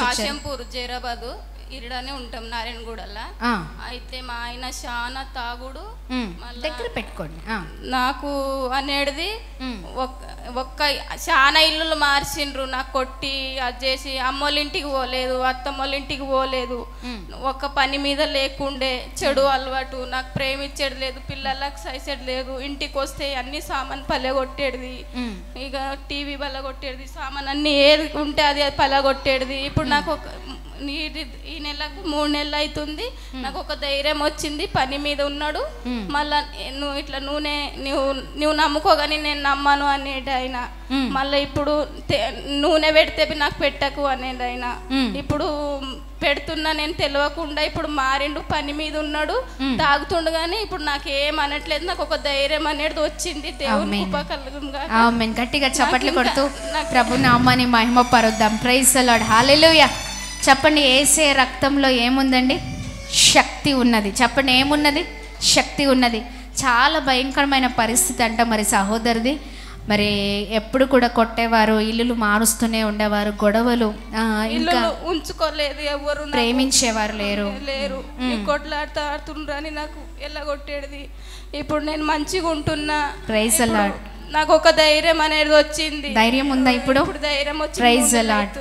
కాశంపూర్ జైరాబాదు ఇరడనే ఉంటాం నారాయణగూడలా. అయితే మా ఆయన చాలా తాగుడు. దగ్గర పెట్టుకోండి. నాకు అనేది ఒక్క చాలా ఇల్లులు మార్చిండ్రు, నాకు కొట్టి అది చేసి అమ్మోళ్ళింటికి పోలేదు, అత్తమ్మోళ్ళింటికి పోలేదు, ఒక్క పని మీద లేకుండే, చెడు అలవాటు, నాకు ప్రేమించేది లేదు, పిల్లలకు సైసెడ్ లేదు, ఇంటికి వస్తే అన్ని సామాన్ పలగొట్టేది, ఇక టీవీ పలగొట్టేది, సామాన్ అన్ని ఏది ఉంటే అది పలగొట్టేది. ఇప్పుడు నాకు ఈ నెలకు 3 నెలలు అవుతుంది, నాకు ఒక ధైర్యం వచ్చింది, పని మీద ఉన్నాడు. మళ్ళా నువ్వు ఇట్లా నువ్వు నమ్ముకోగాని నేను నమ్మను అనేది ఆయన. మళ్ళీ ఇప్పుడు నూనె పెడితే నాకు పెట్టకు అనేది ఆయన. ఇప్పుడు పెడుతున్నా నేను తెలియకుండా ఇప్పుడు మారిండు, పని మీద ఉన్నాడు, తాగుతుండు, కానీ ఇప్పుడు నాకు ఏం అనట్లేదు, నాకు ఒక ధైర్యం అనేది వచ్చింది. దేవుని కృప కలుగునుగా. ఆమేన్. గట్టిగా చప్పట్లు కొడుతూ ప్రభు నామాన్ని మహిమ పరుద్దాం. Praise the lord. హల్లెలూయా. చెప్పండి, యేసే రక్తంలో ఏముందండి? శక్తి ఉన్నది. చెప్పండి, ఏమున్నది? శక్తి ఉన్నది. చాలా భయంకరమైన పరిస్థితి అంట మరి సహోదరిది. మరి ఎప్పుడు కూడా కొట్టేవారు, ఇల్లులు మారుస్తూనే ఉండేవారు, గొడవలు, ఇంకా ఉంచుకోలేదు, ఎవరు ప్రేమించేవారు లేరు, కొట్లాడుతుండ్రని నాకు ఎల్లగొట్టేది. ఇప్పుడు నేను మంచిగా ఉంటున్నా. Praise the lord. నాకు ఒక ధైర్యం అనేది వచ్చింది. ధైర్యం ఉందా ఇప్పుడు? ధైర్యం వచ్చింది. Praise the lord.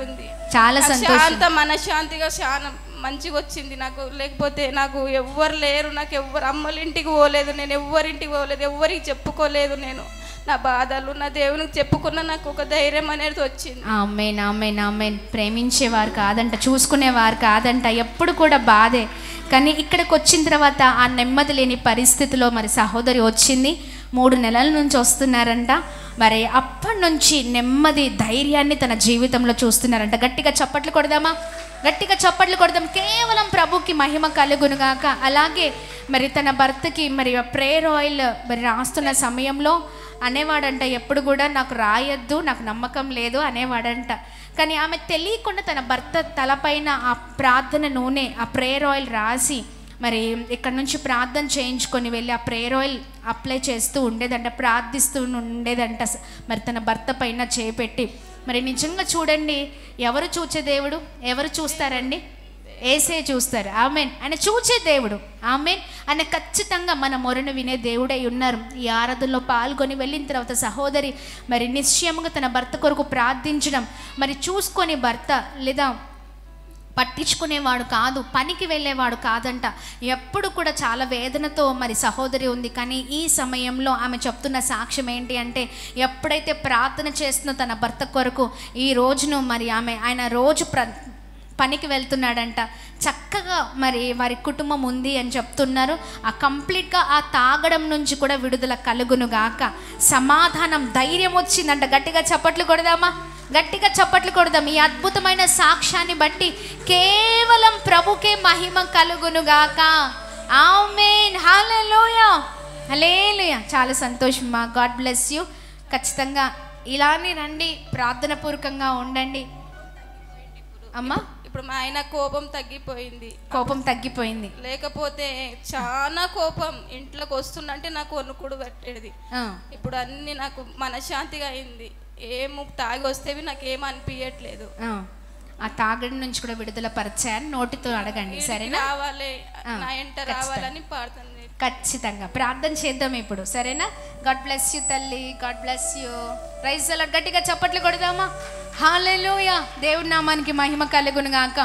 చాలా సంతోషం. మనశ్శాంతిగా చాలా మంచిగా వచ్చింది నాకు. లేకపోతే నాకు ఎవ్వరు లేరు, నాకు ఎవ్వరు అమ్మలింటికి పోలేదు, నేను ఎవ్వరింటికి పోలేదు, ఎవ్వరికి చెప్పుకోలేదు, నేను నా బాధలు నా దేవునికి చెప్పుకున్న నాకు ఒక ధైర్యం అనేది వచ్చింది. ఆమేన్, ఆమేన్, ఆమేన్. ప్రేమించేవారు కాదంట, చూసుకునేవారు కాదంట, ఎప్పుడు కూడా బాధే. కానీ ఇక్కడికి వచ్చిన తర్వాత ఆ నెమ్మది లేని పరిస్థితిలో మరి సహోదరి వచ్చింది. 3 నెలల నుంచి వస్తున్నారంట. మరి అప్పటి నుంచి నెమ్మది, ధైర్యాన్ని తన జీవితంలో చూస్తున్నారంట. గట్టిగా చప్పట్లు కొడదామా? గట్టిగా చప్పట్లు కొడదాం. కేవలం ప్రభుకి మహిమ కలుగునుగాక. అలాగే మరి తన భర్తకి మరి ప్రేయర్ ఆయిల్ మరి రాస్తున్న సమయంలో అనేవాడంట, ఎప్పుడు కూడా నాకు రాయొద్దు, నాకు నమ్మకం లేదు అనేవాడంట. కానీ ఆమె తెలియకుండా తన భర్త తలపైన ఆ ప్రార్థన నూనె, ఆ ప్రేయర్ ఆయిల్ రాసి మరి ఇక్కడ నుంచి ప్రార్థన చేయించుకొని వెళ్ళి ఆ ప్రేయర్ ఆయిల్ అప్లై చేస్తూ ఉండేదంట, ప్రార్థిస్తూ ఉండేదంట మరి తన భర్త పైన చేపెట్టి. మరి నిజంగా చూడండి, ఎవరు చూచే దేవుడు? ఎవరు చూస్తారండి? యేసే చూస్తారు. ఆమేన్. ఆయన చూచే దేవుడు. ఆమేన్. ఆయన ఖచ్చితంగా మన మొరను వినే దేవుడై ఉన్నారు. ఈ ఆరాధనలో పాల్గొని వెళ్ళిన తర్వాత సహోదరి మరి నిశ్చయముగా తన భర్త కొరకు ప్రార్థించడం, మరి చూసుకొని భర్త లేదా పట్టించుకునేవాడు కాదు, పనికి వెళ్ళేవాడు కాదంట, ఎప్పుడు కూడా చాలా వేదనతో మరి సహోదరి ఉంది. కానీ ఈ సమయంలో ఆమె చెప్తున్న సాక్ష్యం ఏంటి అంటే, ఎప్పుడైతే ప్రార్థన చేస్తుందో తన భర్త కొరకు, ఈ రోజును మరి ఆయన రోజు పనికి వెళ్తున్నాడంట, చక్కగా మరి వారి కుటుంబం ఉంది అని చెప్తున్నారు. ఆ కంప్లీట్గా ఆ తాగడం నుంచి కూడా విడుదల కలుగునుగాక. సమాధానం, ధైర్యం వచ్చిందంట. గట్టిగా చప్పట్లు కొడదామా? గట్టిగా చప్పట్లు కొడదాం. ఈ అద్భుతమైన సాక్ష్యాన్ని బట్టి కేవలం ప్రభుకే మహిమ కలుగునుగాక. ఆమేన్. హల్లెలూయా, హల్లెలూయా. చాలా సంతోషం మా. God bless you. ఖచ్చితంగా ఇలానే రండి, ప్రార్థన పూర్వకంగా ఉండండి అమ్మా. ఇప్పుడు మా ఆయన కోపం తగ్గిపోయింది. కోపం తగ్గిపోయింది. లేకపోతే చాలా కోపం ఇంట్లోకి వస్తుందంటే నాకు వణుకుడు పట్టేది. ఇప్పుడు అన్ని నాకు మనశ్శాంతిగా అయింది. ఏము తాగి వస్తేవి నాకు ఏం అనిపించట్లేదు. ఆ తాగడం నుంచి కూడా విడుదల పరిచయాన్ని నోటితో అడగండి, సరేనా? రావాలి, నా ఎంట రావాలని ప్రార్థన. ఖచ్చితంగా ప్రార్థన చేద్దాం ఇప్పుడు, సరేనా? గాడ్ బ్లెస్ యూ తల్లి. God bless you. Praise the lord. గట్టిగా చప్పట్లు కొడదామా? హల్లెలూయా. దేవుడి నామానికి మహిమ కలుగునుగాక.